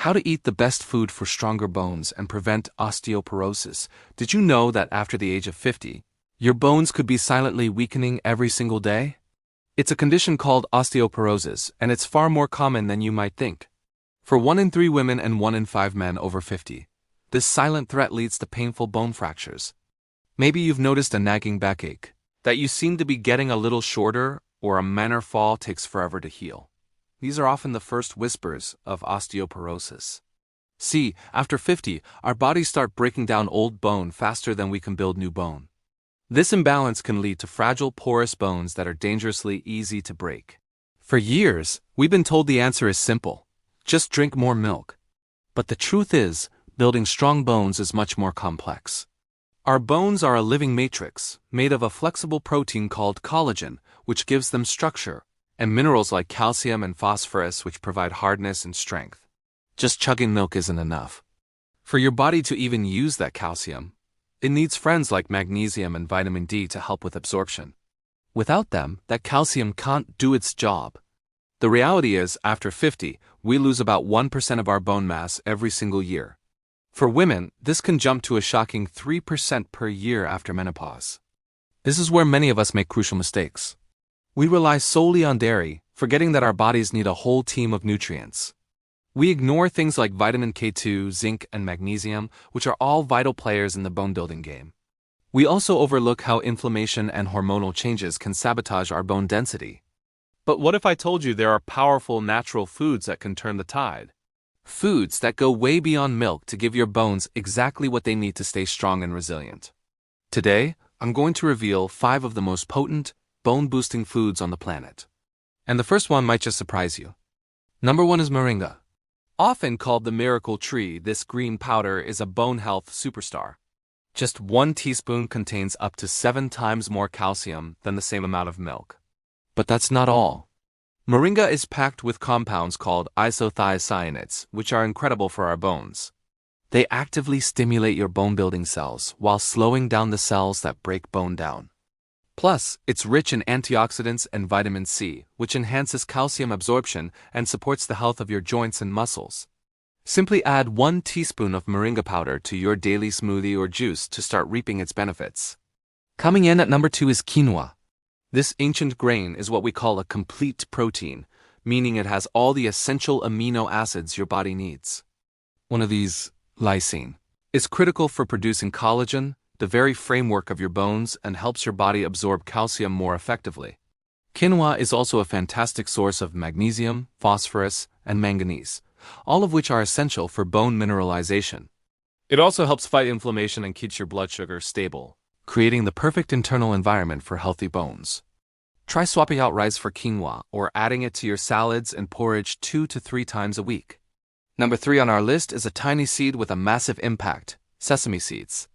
How to eat the best food for stronger bones and prevent osteoporosis. Did you know that after the age of 50, your bones could be silently weakening every single day? It's a condition called osteoporosis, and it's far more common than you might think. For 1 in 3 women and 1 in 5 men over 50, this silent threat leads to painful bone fractures. Maybe you've noticed a nagging backache, that you seem to be getting a little shorter, or a manor fall takes forever to heal. These are often the first whispers of osteoporosis. See, after 50, our bodies start breaking down old bone faster than we can build new bone. This imbalance can lead to fragile, porous bones that are dangerously easy to break. For years, we've been told the answer is simple: just drink more milk. But the truth is, building strong bones is much more complex. Our bones are a living matrix, made of a flexible protein called collagen, which gives them structure, and minerals like calcium and phosphorus, which provide hardness and strength. Just chugging milk isn't enough. For your body to even use that calcium, it needs friends like magnesium and vitamin D to help with absorption. Without them, that calcium can't do its job. The reality is, after 50, we lose about 1% of our bone mass every single year. For women, this can jump to a shocking 3% per year after menopause. This is where many of us make crucial mistakes. We rely solely on dairy, forgetting that our bodies need a whole team of nutrients. We ignore things like vitamin K2, zinc, and magnesium, which are all vital players in the bone-building game. We also overlook how inflammation and hormonal changes can sabotage our bone density. But what if I told you there are powerful natural foods that can turn the tide? Foods that go way beyond milk to give your bones exactly what they need to stay strong and resilient. Today, I'm going to reveal 5 of the most potent, bone-boosting foods on the planet. And the first one might just surprise you. Number 1 is moringa. Often called the miracle tree, this green powder is a bone health superstar. Just 1 teaspoon contains up to 7 times more calcium than the same amount of milk. But that's not all. Moringa is packed with compounds called isothiocyanates, which are incredible for our bones. They actively stimulate your bone-building cells while slowing down the cells that break bone down. Plus, it's rich in antioxidants and vitamin C, which enhances calcium absorption and supports the health of your joints and muscles. Simply add 1 teaspoon of moringa powder to your daily smoothie or juice to start reaping its benefits. Coming in at number 2 is quinoa. This ancient grain is what we call a complete protein, meaning it has all the essential amino acids your body needs. One of these, lysine, is critical for producing collagen, the very framework of your bones, and helps your body absorb calcium more effectively. Quinoa is also a fantastic source of magnesium, phosphorus, and manganese, all of which are essential for bone mineralization. It also helps fight inflammation and keeps your blood sugar stable, creating the perfect internal environment for healthy bones. Try swapping out rice for quinoa or adding it to your salads and porridge 2 to 3 times a week. Number 3 on our list is a tiny seed with a massive impact: sesame seeds.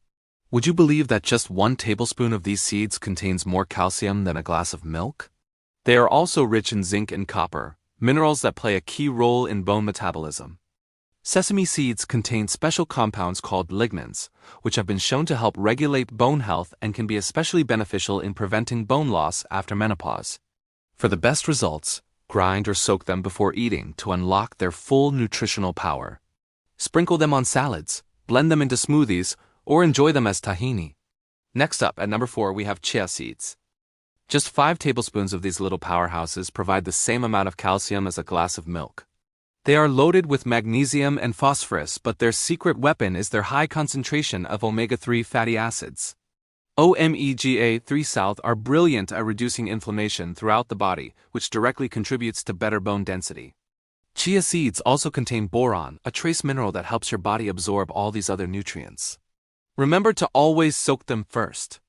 Would you believe that just 1 tablespoon of these seeds contains more calcium than a glass of milk? They are also rich in zinc and copper, minerals that play a key role in bone metabolism. Sesame seeds contain special compounds called lignans, which have been shown to help regulate bone health and can be especially beneficial in preventing bone loss after menopause. For the best results, grind or soak them before eating to unlock their full nutritional power. Sprinkle them on salads, blend them into smoothies, or enjoy them as tahini. Next up, at number 4, we have chia seeds. Just 5 tablespoons of these little powerhouses provide the same amount of calcium as a glass of milk. They are loaded with magnesium and phosphorus, but their secret weapon is their high concentration of omega-3 fatty acids. Omega-3 South are brilliant at reducing inflammation throughout the body, which directly contributes to better bone density. Chia seeds also contain boron, a trace mineral that helps your body absorb all these other nutrients. Remember to always soak them first.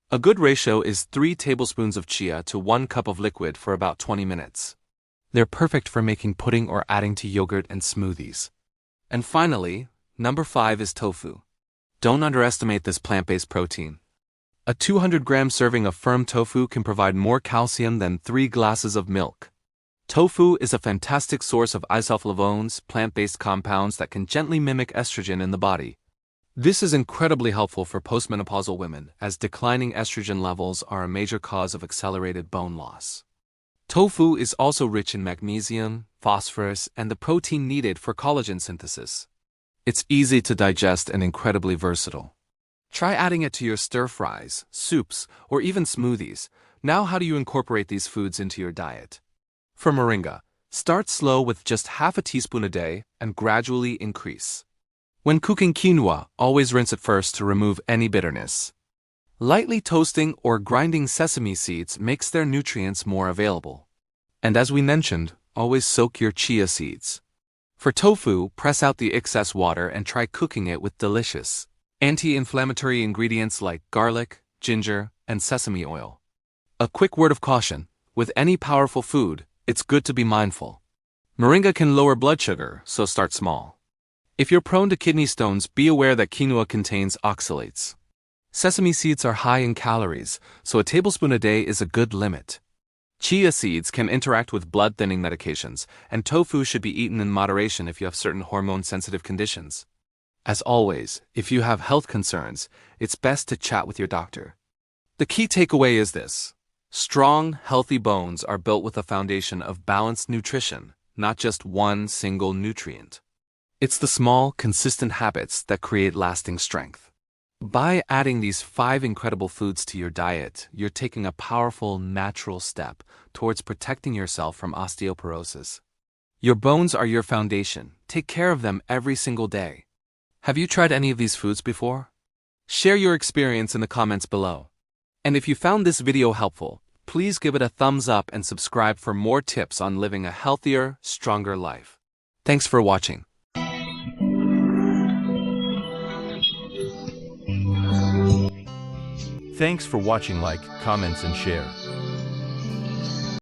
A good ratio is 3 tablespoons of chia to 1 cup of liquid for about 20 minutes. They're perfect for making pudding or adding to yogurt and smoothies. And finally, number 5 is tofu. Don't underestimate this plant-based protein. A 200-gram serving of firm tofu can provide more calcium than 3 glasses of milk. Tofu is a fantastic source of isoflavones, plant-based compounds that can gently mimic estrogen in the body. This is incredibly helpful for postmenopausal women, as declining estrogen levels are a major cause of accelerated bone loss. Tofu is also rich in magnesium, phosphorus, and the protein needed for collagen synthesis. It's easy to digest and incredibly versatile. Try adding it to your stir-fries, soups, or even smoothies. Now, how do you incorporate these foods into your diet? For moringa, start slow with just half a teaspoon a day and gradually increase. When cooking quinoa, always rinse it first to remove any bitterness. Lightly toasting or grinding sesame seeds makes their nutrients more available. And as we mentioned, always soak your chia seeds. For tofu, press out the excess water and try cooking it with delicious, anti-inflammatory ingredients like garlic, ginger, and sesame oil. A quick word of caution: with any powerful food, it's good to be mindful. Moringa can lower blood sugar, so start small. If you're prone to kidney stones, be aware that quinoa contains oxalates. Sesame seeds are high in calories, so a tablespoon a day is a good limit. Chia seeds can interact with blood-thinning medications, and tofu should be eaten in moderation if you have certain hormone-sensitive conditions. As always, if you have health concerns, it's best to chat with your doctor. The key takeaway is this: strong, healthy bones are built with a foundation of balanced nutrition, not just one single nutrient. It's the small, consistent habits that create lasting strength. By adding these 5 incredible foods to your diet, you're taking a powerful, natural step towards protecting yourself from osteoporosis. Your bones are your foundation. Take care of them every single day. Have you tried any of these foods before? Share your experience in the comments below. And if you found this video helpful, please give it a thumbs up and subscribe for more tips on living a healthier, stronger life. Thanks for watching. Thanks for watching. Like, comments, and share.